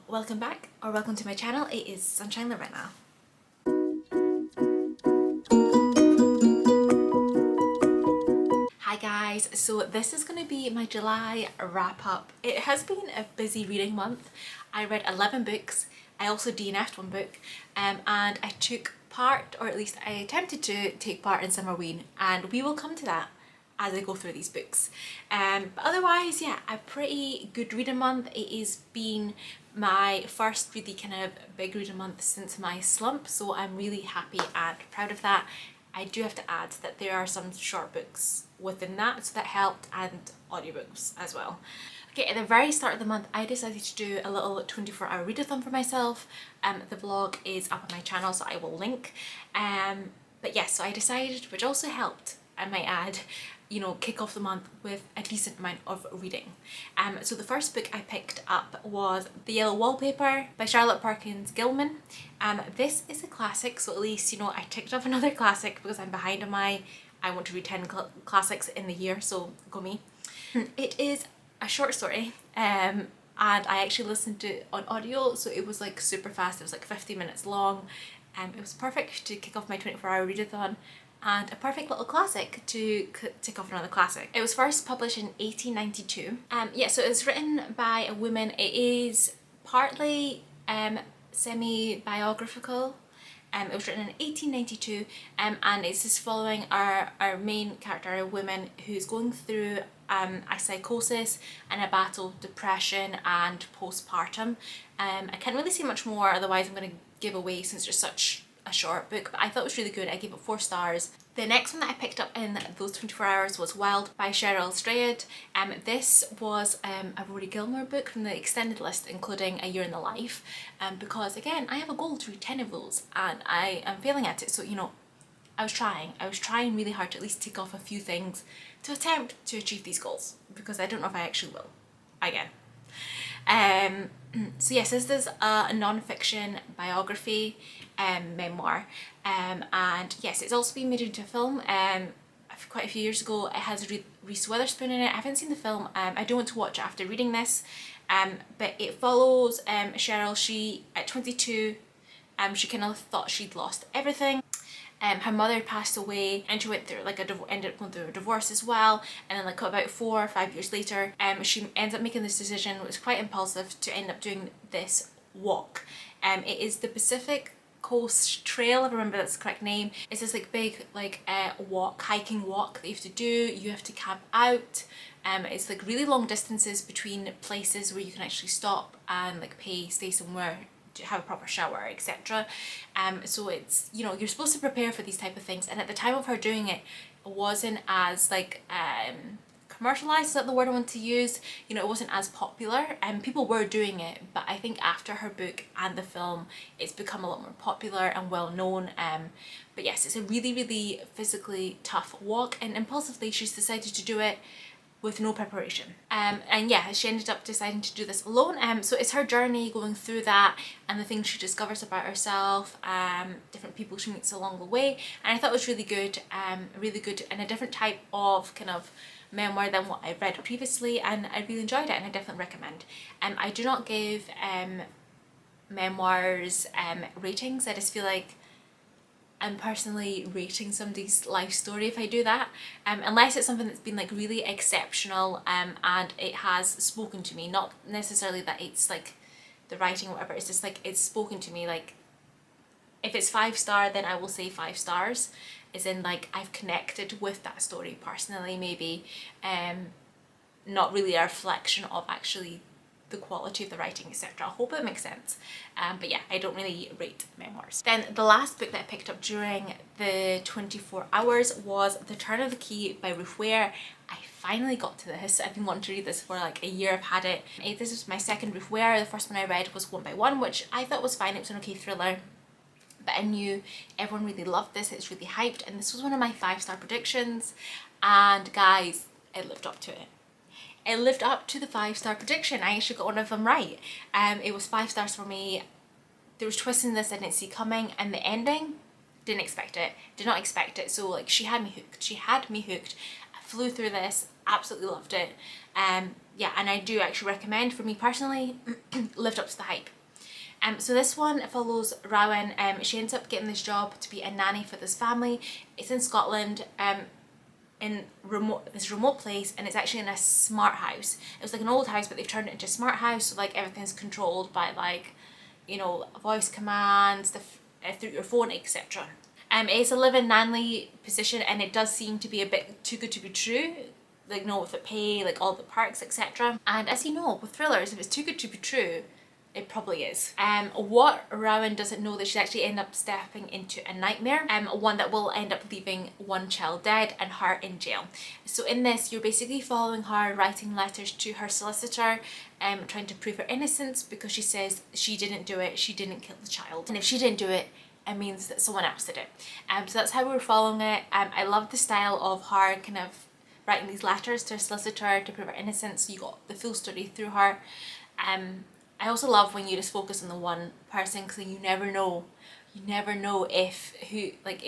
Welcome back, or welcome to my channel. It is Sunshine Lorena. Hi guys, so this is going to be my July wrap up. It has been a busy reading month. I read 11 books. I also DNF'd one book and I took part, or at least I attempted to take part in Summerween, and we will come to that as I go through these books. But otherwise, yeah, a pretty good reading month. It has been my first really kind of big reading month since my slump, so I'm really happy and proud of that. I do have to add that there are some short books within that, so that helped, and audiobooks as well. Okay, at the very start of the month, I decided to do a little 24-hour readathon for myself. The vlog is up on my channel, so I will link. But yes, so I decided, which also helped, I might add, you know, kick off the month with a decent amount of reading. So the first book I picked up was The Yellow Wallpaper by Charlotte Perkins Gilman. This is a classic, so at least, you know, I ticked off another classic because I'm behind on my I want to read 10 classics in the year, so go me. It is a short story, and I actually listened to it on audio, so it was like super fast. It was like 50 minutes long. It was perfect to kick off my 24-hour readathon, and a perfect little classic to tick off another classic. It was first published in 1892. Yeah, so it's written by a woman. It is partly semi-biographical. It was written in 1892, and it's just following our main character, a woman who's going through a psychosis and a battle with depression and postpartum. I can't really say much more, otherwise I'm going to give away since it's such a short book, but I thought it was really good. I gave it 4 stars. The next one that I picked up in those 24 hours was Wild by Cheryl Strayed. This was a Rory Gilmore book from the extended list, including A Year in the Life, because again, I have a goal to read 10 of those and I am failing at it, so you know, I was trying really hard to at least tick off a few things to attempt to achieve these goals, because I don't know if I actually will, again. So yes, this is a non-fiction biography memoir, and yes, it's also been made into a film quite a few years ago. It has Reese Witherspoon in it. I haven't seen the film. I don't want to watch it after reading this, but it follows Cheryl. She, at 22, she kind of thought she'd lost everything. Her mother passed away, and she went through like ended up going through a divorce as well, and then like about 4 or 5 years later, she ends up making this decision, which was quite impulsive, to end up doing this walk. It is the Pacific Coast Trail, if I remember that's the correct name. It's this like big like hiking walk that you have to do. You have to camp out. It's like really long distances between places where you can actually stop and like stay somewhere to have a proper shower, etc. So it's, you know, you're supposed to prepare for these type of things, and at the time of her doing it, it wasn't as like commercialized, is that the word I want to use? You know, it wasn't as popular, and people were doing it, but I think after her book and the film, it's become a lot more popular and well known. But yes, it's a really, really physically tough walk, and impulsively she's decided to do it with no preparation. And yeah, she ended up deciding to do this alone. So it's her journey going through that, and the things she discovers about herself, different people she meets along the way, and I thought it was really good, and a different type of kind of memoir than what I read previously, and I really enjoyed it, and I definitely recommend. I do not give memoirs ratings. I just feel like I'm personally rating somebody's life story if I do that, unless it's something that's been like really exceptional, and it has spoken to me, not necessarily that it's like the writing or whatever, it's just like it's spoken to me. Like if it's 5-star, then I will say 5 stars, as in like I've connected with that story personally, maybe not really a reflection of actually the quality of the writing, etc. I hope it makes sense. But yeah, I don't really rate memoirs. Then the last book that I picked up during the 24 hours was The Turn of the Key by Ruth Ware. I finally got to this. I've been wanting to read this for like a year. I've had it. This is my second Ruth Ware. The first one I read was One by One, which I thought was fine. It was an okay thriller, but I knew everyone really loved this. It's really hyped, and this was one of my 5-star predictions, and guys, it lived up to it. It lived up to the 5-star prediction. I actually got one of them right. It was 5 stars for me. There was twists in this I didn't see coming, and the ending, did not expect it. So like she had me hooked. I flew through this, absolutely loved it. Yeah, and I do actually recommend, for me personally, lived up to the hype. So this one follows Rowan. She ends up getting this job to be a nanny for this family. It's in Scotland, in this remote place, and it's actually in a smart house. It was like an old house, but they've turned it into a smart house, so like everything's controlled by like, you know, voice commands, through your phone, etc. It's a live-in nanny position, and it does seem to be a bit too good to be true. Like, no, with the pay, like all the perks, etc. And as you know, with thrillers, if it's too good to be true, it probably is. What Rowan doesn't know that she's actually end up stepping into a nightmare, one that will end up leaving one child dead and her in jail. So in this, you're basically following her writing letters to her solicitor, trying to prove her innocence, because she says she didn't do it, she didn't kill the child. And if she didn't do it, it means that someone else did it. So that's how we're following it. I love the style of her kind of writing these letters to her solicitor to prove her innocence, so you got the full story through her. I also love when you just focus on the one person, because you never know if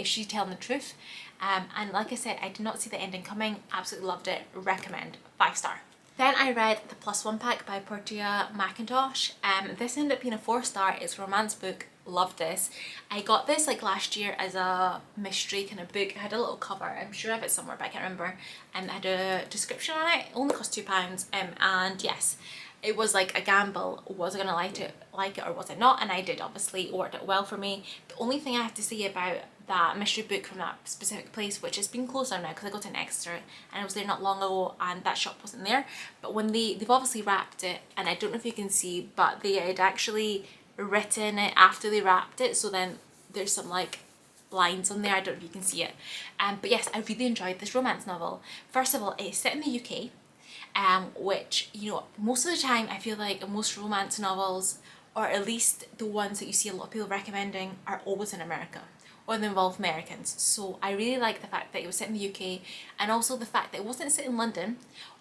she's telling the truth. And like I said, I did not see the ending coming. Absolutely loved it. Recommend. 5-star. Then I read The Plus One Pack by Portia McIntosh. This ended up being a 4-star. It's a romance book. Loved this. I got this like last year as a mystery kind of book. It had a little cover. I'm sure I have it somewhere, but I can't remember. And it had a description on it. It only cost £2. And yes, it was like a gamble. Was I gonna like it or was I not? And I did, obviously. It worked out well for me. The only thing I have to say about that mystery book from that specific place, which has been closed down now because I got an extra and I was there not long ago and that shop wasn't there, but when they've obviously wrapped it, and I don't know if you can see, but they had actually written it after they wrapped it, so then there's some like lines on there. I don't know if you can see it, but yes, I really enjoyed this romance novel. First of all, it's set in the UK, which, you know, most of the time I feel like most romance novels, or at least the ones that you see a lot of people recommending, are always in America or they involve Americans. So I really like the fact that it was set in the UK, and also the fact that it wasn't set in London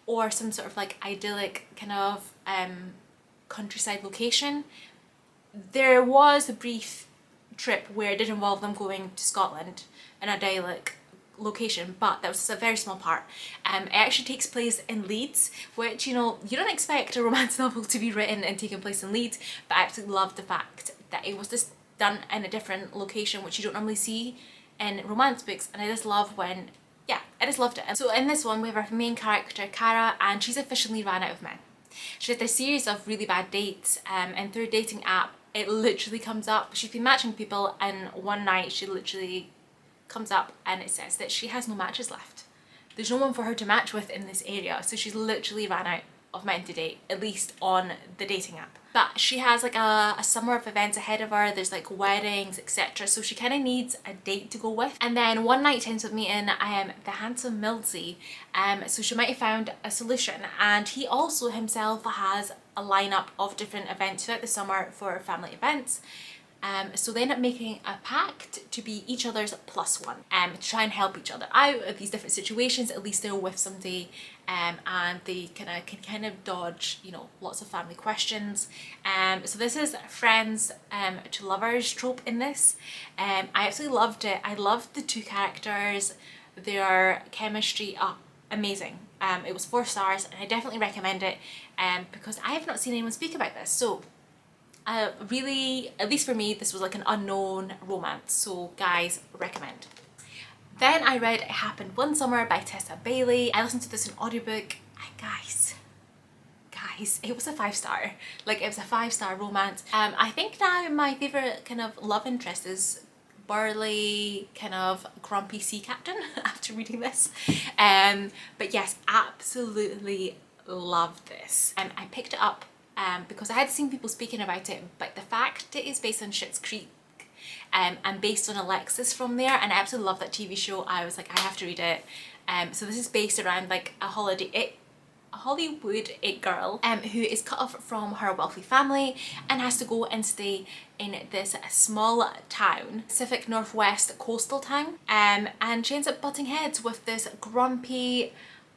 or some sort of like idyllic kind of countryside location. There was a brief trip where it did involve them going to Scotland, an idyllic location, but that was a very small part. It actually takes place in Leeds, which, you know, you don't expect a romance novel to be written and taking place in Leeds, but I absolutely love the fact that it was just done in a different location, which you don't normally see in romance books, and I just love when, yeah, I just loved it. So in this one, we have our main character, Cara, and she's officially ran out of men. She had a series of really bad dates, and through a dating app, it literally comes up, she's been matching people, and one night she literally comes up and it says that she has no matches left. There's no one for her to match with in this area, so she's literally ran out of men to date, at least on the dating app. But she has like a summer of events ahead of her. There's like weddings, etc. So she kind of needs a date to go with. And then one night ends with meeting the handsome Milsey. So she might have found a solution, and he also himself has a lineup of different events throughout the summer for family events. So they end up making a pact to be each other's plus one, to try and help each other out of these different situations. At least they're with somebody, and they can kind of dodge, you know, lots of family questions. So this is friends to lovers trope in this. I absolutely loved it. I loved the two characters, their chemistry, amazing. It was 4 stars, and I definitely recommend it, because I have not seen anyone speak about this. So really, at least for me, this was like an unknown romance, so guys, recommend. Then I read It Happened One Summer by Tessa Bailey. I listened to this in audiobook, and guys, it was a 5-star. Like, it was a 5-star romance. I think now my favourite kind of love interest is burly, kind of grumpy sea captain after reading this. But yes, absolutely loved this. I picked it up because I had seen people speaking about it, but the fact it is based on Schitt's Creek and based on Alexis from there, and I absolutely love that TV show, I was like, I have to read it. So this is based around like a Hollywood it girl who is cut off from her wealthy family and has to go and stay in this small town, Pacific Northwest coastal town, and she ends up butting heads with this grumpy,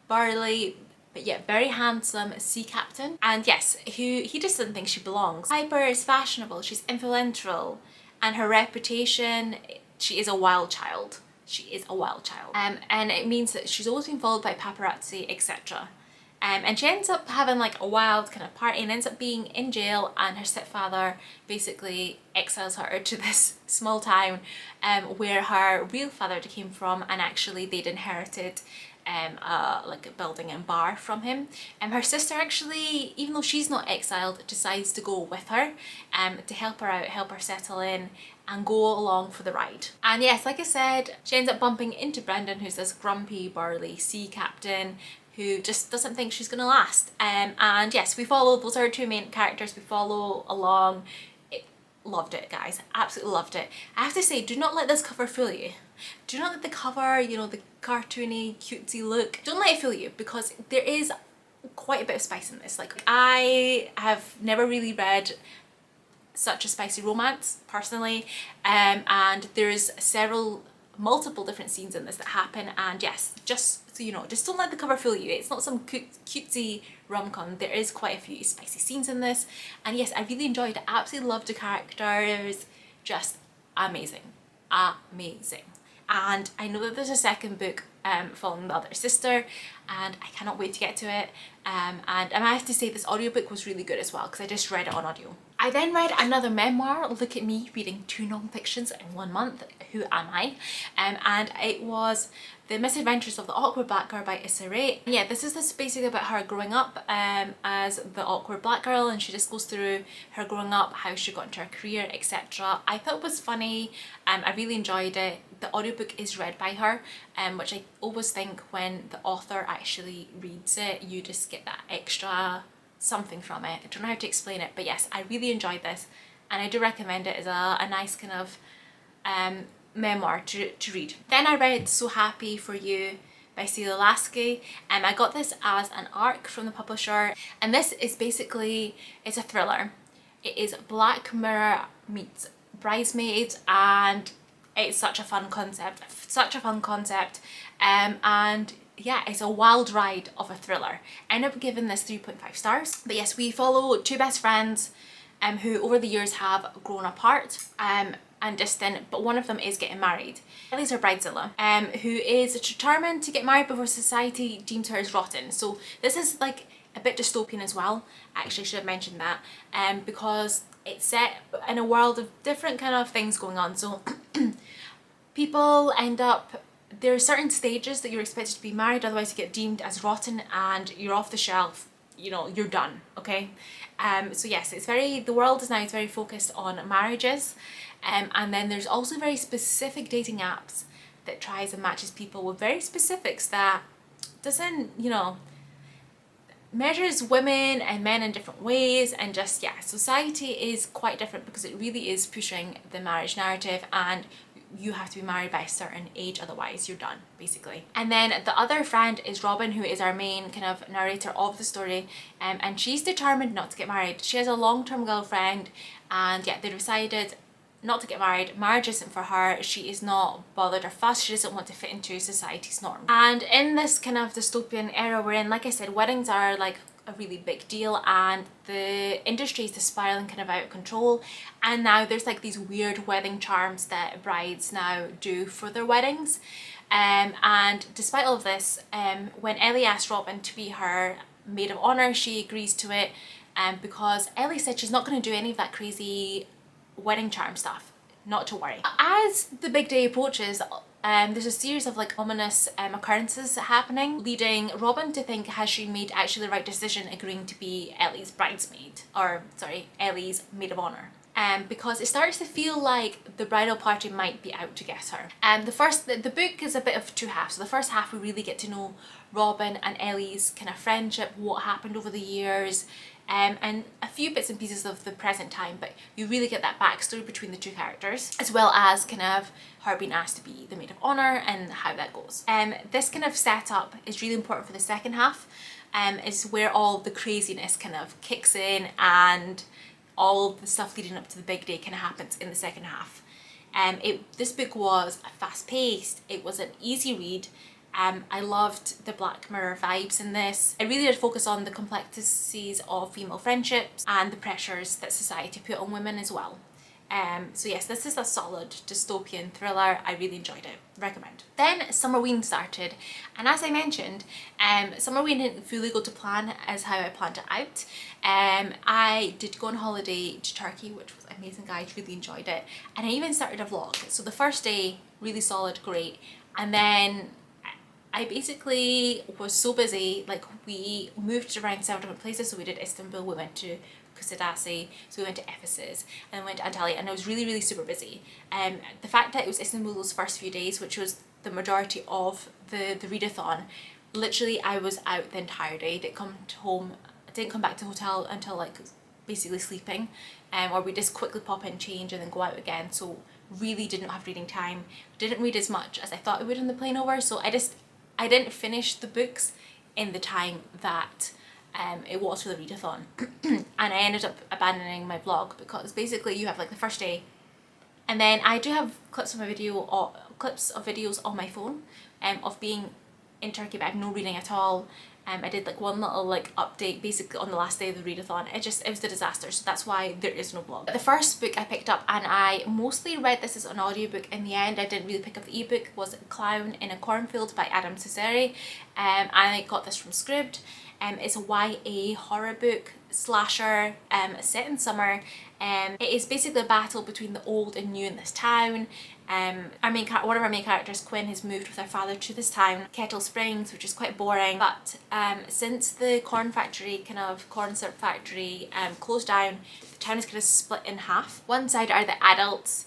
burly, but yet very handsome sea captain. And yes, he just doesn't think she belongs. Piper is fashionable, she's influential, and her reputation, she is a wild child. She is a wild child. And it means that she's always been followed by paparazzi, etc. And she ends up having like a wild kind of party and ends up being in jail, and her stepfather basically exiles her to this small town where her real father came from, and actually they'd inherited like a building and bar from him. Her sister actually, even though she's not exiled, decides to go with her to help her out, help her settle in and go along for the ride. And yes, like I said, she ends up bumping into Brendan, who's this grumpy, burly sea captain who just doesn't think she's gonna last. And yes, we follow, those are our two main characters, we follow along. Loved it, guys, absolutely loved it. I have to say, do not let this cover fool you. Do not let the cover, you know, the cartoony, cutesy look, don't let it fool you, because there is quite a bit of spice in this. Like, I have never really read such a spicy romance personally, and there's multiple different scenes in this that happen, and yes, just so you know, just don't let the cover fool you. It's not some cutesy rom-com. There is quite a few spicy scenes in this, and yes, I really enjoyed it. I absolutely loved the characters, just amazing, amazing. And I know that there's a second book following the other sister, and I cannot wait to get to it. And I have to say, this audiobook was really good as well, because I just read it on audio. I then read another memoir. Look at me reading 2 non-fictions in 1 month. Who am I? And it was The Misadventures of the Awkward Black Girl by Issa Rae. Yeah, this is basically about her growing up as the awkward black girl, and she just goes through her growing up, how she got into her career, etc. I thought it was funny. I really enjoyed it. The audiobook is read by her, which I always think when the author actually reads it, you just get that extra something from it. I don't know how to explain it, but yes, I really enjoyed this, and I do recommend it as a nice kind of memoir to read. Then I read So Happy For You by Celia Lasky, and I got this as an ARC from the publisher, and this is basically, it's a thriller. It is Black Mirror meets Bridesmaids, and it's such a fun concept, and yeah, it's a wild ride of a thriller. I ended up giving this 3.5 stars. But yes, we follow 2 best friends who over the years have grown apart and distant, but one of them is getting married. Ellie's her bridezilla, who is determined to get married before society deems her as rotten. So this is like a bit dystopian as well. Actually, I should have mentioned that, because it's set in a world of different kind of things going on. So people end up, there are certain stages that you're expected to be married, otherwise you get deemed as rotten and you're off the shelf, you know, you're done, okay? So yes, it's very, the world is now very focused on marriages, and then there's also very specific dating apps that tries and matches people with very specifics that doesn't, you know, measures women and men in different ways, and just, yeah, society is quite different because it really is pushing the marriage narrative, and you have to be married by a certain age, otherwise you're done, basically. And then the other friend is Robin, who is our main kind of narrator of the story, and she's determined not to get married. She has a long-term girlfriend, and yeah, they decided not to get married. Marriage isn't for her. She is not bothered or fussed. She doesn't want to fit into society's norm. And in this kind of dystopian era we're in, like I said, weddings are like a really big deal, and the industry is just spiraling kind of out of control, and now there's like these weird wedding charms that brides now do for their weddings, and despite all of this, when Ellie asked Robin to be her maid of honor, she agrees to it, because Ellie said she's not going to do any of that crazy wedding charm stuff, not to worry. As the big day approaches, there's a series of like ominous occurrences happening, leading Robin to think, has she made actually the right decision agreeing to be Ellie's bridesmaid, or sorry, Ellie's maid of honor? Because it starts to feel like the bridal party might be out to get her. The book is a bit of 2 halves. So the first half we really get to know Robin and Ellie's kind of friendship, what happened over the years, and a few bits and pieces of the present time, but you really get that backstory between the 2 characters, as well as kind of her being asked to be the maid of honor and how that goes. This kind of setup is really important for the second half, is where all the craziness kind of kicks in, and all the stuff leading up to the big day kind of happens in the second half. This book was fast-paced, it was an easy read. I loved the Black Mirror vibes in this. I really did focus on the complexities of female friendships and the pressures that society put on women as well. So yes, this is a solid dystopian thriller. I really enjoyed it. Recommend. Then Summerween started, and as I mentioned, Summerween didn't fully go to plan as how I planned it out. I did go on holiday to Turkey, which was amazing, guys. Really enjoyed it, and I even started a vlog. So the first day, really solid, great, and then I basically was so busy. Like, we moved around 7 different places. So we did Istanbul, we went to Kusadasi, so we went to Ephesus, and then went to Antalya, and I was really super busy. The fact that it was Istanbul those first few days, which was the majority of the readathon, literally I was out the entire day. Didn't come home, didn't come back to the hotel until like basically sleeping, or we just quickly pop in, change, and then go out again. So really didn't have reading time. Didn't read as much as I thought I would on the plane over, so I didn't finish the books in the time that it was for the readathon. And I ended up abandoning my vlog because basically you have like the first day, and then I do have clips of my video or clips of videos on my phone of being in Turkey, but I have no reading at all. I did like one little like update basically on the last day of the readathon. It was a disaster, so that's why there is no vlog. The first book I picked up, and I mostly read this as an audiobook in the end, I didn't really pick up the ebook, was Clown in a Cornfield by Adam Cesare. I got this from Scribd. It's a YA horror book, slasher, set in summer. It is basically a battle between the old and new in this town. One of our main characters, Quinn, has moved with her father to this town, Kettle Springs, which is quite boring. But since the corn syrup factory closed down, the town is kind of split in half. One side are the adults,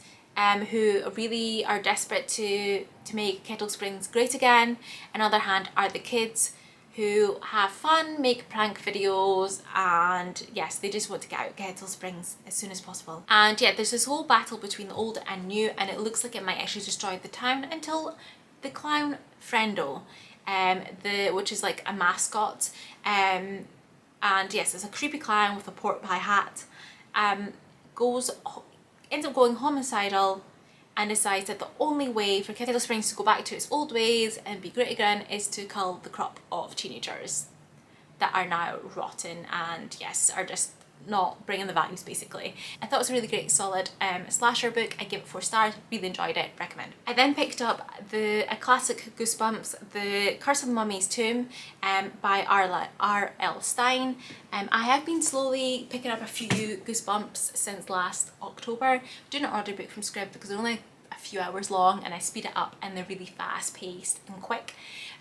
who really are desperate to make Kettle Springs great again. On the other hand are the kids, who have fun, make prank videos, and yes, they just want to get out of Kettle Springs as soon as possible. And yeah, there's this whole battle between the old and new, and it looks like it might actually destroy the town until the clown Friendo, which is like a mascot, and yes, it's a creepy clown with a pork pie hat, ends up going homicidal, and decides that the only way for Kettle Springs to go back to its old ways and be great again is to cull the crop of teenagers that are now rotten and yes, are just not bringing the values basically. I thought it was a really great, solid slasher book. I give it 4 stars, really enjoyed it, recommend. I then picked up a classic Goosebumps, The Curse of the Mummy's Tomb by R.L. Stein. I have been slowly picking up a few Goosebumps since last October. I'm doing an audiobook from Scribd because they're only a few hours long and I speed it up and they're really fast paced and quick.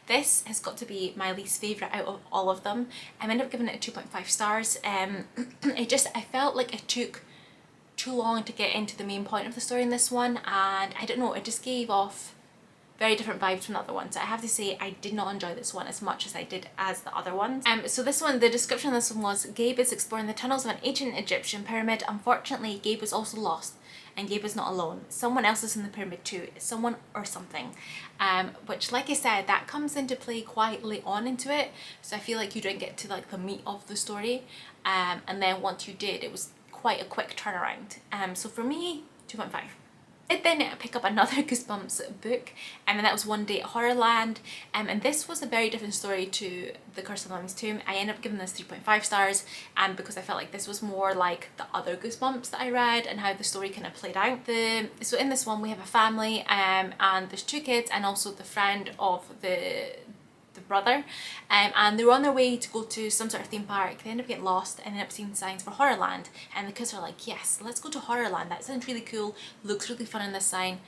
This has got to be my least favourite out of all of them. I ended up giving it a 2.5 stars. I felt like it took too long to get into the main point of the story in this one, and I don't know, it just gave off very different vibes from the other ones. I have to say I did not enjoy this one as much as I did as the other ones. So this one, the description of this one was, Gabe is exploring the tunnels of an ancient Egyptian pyramid. Unfortunately, Gabe was also lost, and Gabe is not alone. Someone else is in the pyramid too, someone or something. Which, like I said, that comes into play quite late on into it, so I feel like you didn't get to like the meat of the story, and then once you did, it was quite a quick turnaround. So for me, 2.5. I then pick up another Goosebumps book, and that was One Day at Horrorland, and this was a very different story to The Curse of the Mummy's Tomb. I ended up giving this 3.5 stars because I felt like this was more like the other Goosebumps that I read and how the story kind of played out. So in this one we have a family, and there's 2 kids and also the friend of the brother, and they were on their way to go to some sort of theme park. They end up getting lost and end up seeing signs for Horrorland, and the kids are like, yes, let's go to Horrorland, that sounds really cool, looks really fun in this sign.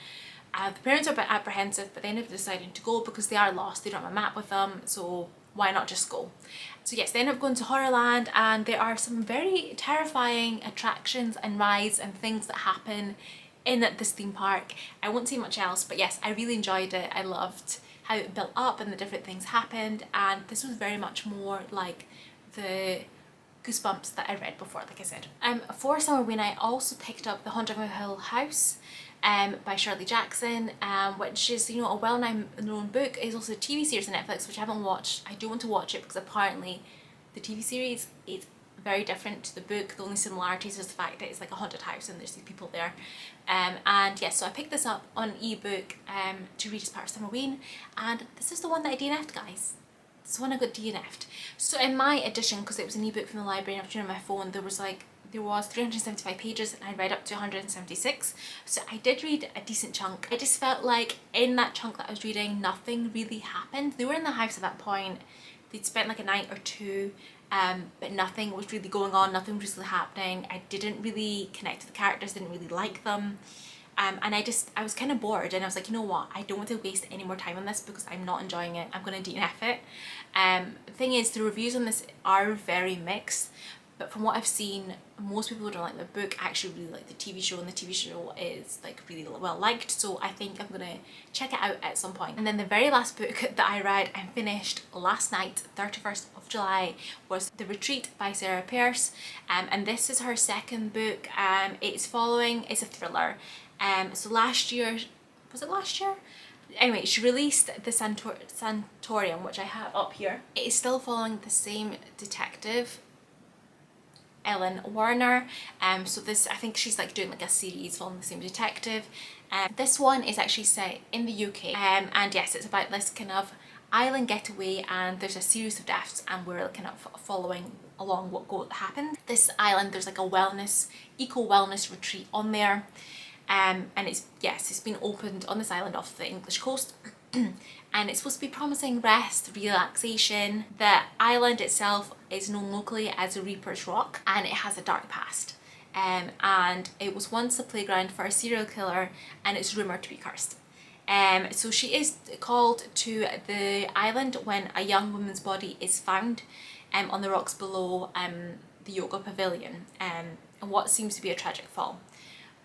The parents are a bit apprehensive, but they end up deciding to go because they are lost, they don't have a map with them, so why not just go? So yes, they end up going to Horrorland, and there are some very terrifying attractions and rides and things that happen in this theme park. I won't say much else, but yes, I really enjoyed it. I loved how it built up and the different things happened, and this was very much more like the Goosebumps that I read before, like I said. For Summerween, I also picked up The Haunting of Hill House by Shirley Jackson, which is, you know, a well-known book. It's also a TV series on Netflix, which I haven't watched. I do want to watch it because apparently the TV series is very different to the book. The only similarities is the fact that it's like a haunted house and there's these people there. And yes, so I picked this up on ebook to read as part of Summerween, and this is the one that I DNF'd, guys. This one I got DNF'd. So in my edition, because it was an ebook from the library and I was doing it on my phone, there there was 375 pages and I read up to 176, so I did read a decent chunk. I just felt like in that chunk that I was reading, nothing really happened. They were in the house at that point, they'd spent like a night or two, but nothing was really going on, nothing was really happening. I didn't really connect to the characters, didn't really like them. And I was kind of bored, and I was like, you know what, I don't want to waste any more time on this because I'm not enjoying it. I'm going to DNF it. The thing is, the reviews on this are very mixed, but from what I've seen, most people don't like the book, actually really like the TV show, and the TV show is like really well liked, so I think I'm gonna check it out at some point. And then the very last book that I read and finished last night, 31st of July, was The Retreat by Sarah Pearce, and this is her second book. It's a thriller. So last year, was it last year? Anyway, she released the Sanatorium, which I have up here. It is still following the same detective, Ellen Warner. So this, I think she's like doing like a series following the same detective. This one is actually set in the UK, and yes, it's about this kind of island getaway, and there's a series of deaths, and we're kind of following along what happened. This island, there's like a eco wellness retreat on there. And it's been opened on this island off the English coast, and it's supposed to be promising rest, relaxation. The island itself is known locally as a Reaper's Rock, and it has a dark past. And it was once a playground for a serial killer, and it's rumoured to be cursed. So she is called to the island when a young woman's body is found on the rocks below the yoga pavilion, and what seems to be a tragic fall.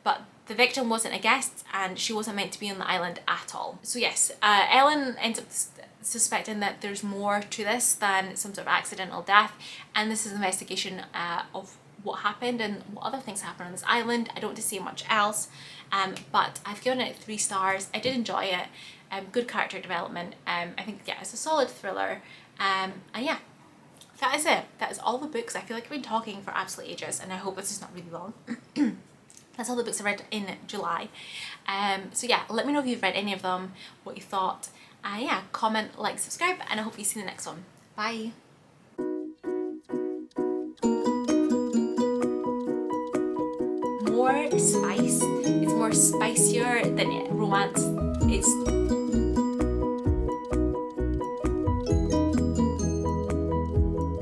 But the victim wasn't a guest, and she wasn't meant to be on the island at all. So yes, Ellen ends up suspecting that there's more to this than some sort of accidental death, and this is an investigation of what happened and what other things happened on this island. I don't want to say much else, but I've given it 3 stars. I did enjoy it. Good character development. I think, yeah, it's a solid thriller. And yeah, that is it. That is all the books. I feel like I've been talking for absolute ages, and I hope this is not really long. That's all the books I read in July. So yeah, let me know if you've read any of them, what you thought. Yeah, comment, like, subscribe, and I hope you see the next one. Bye. More spice. It's more spicier than romance. It's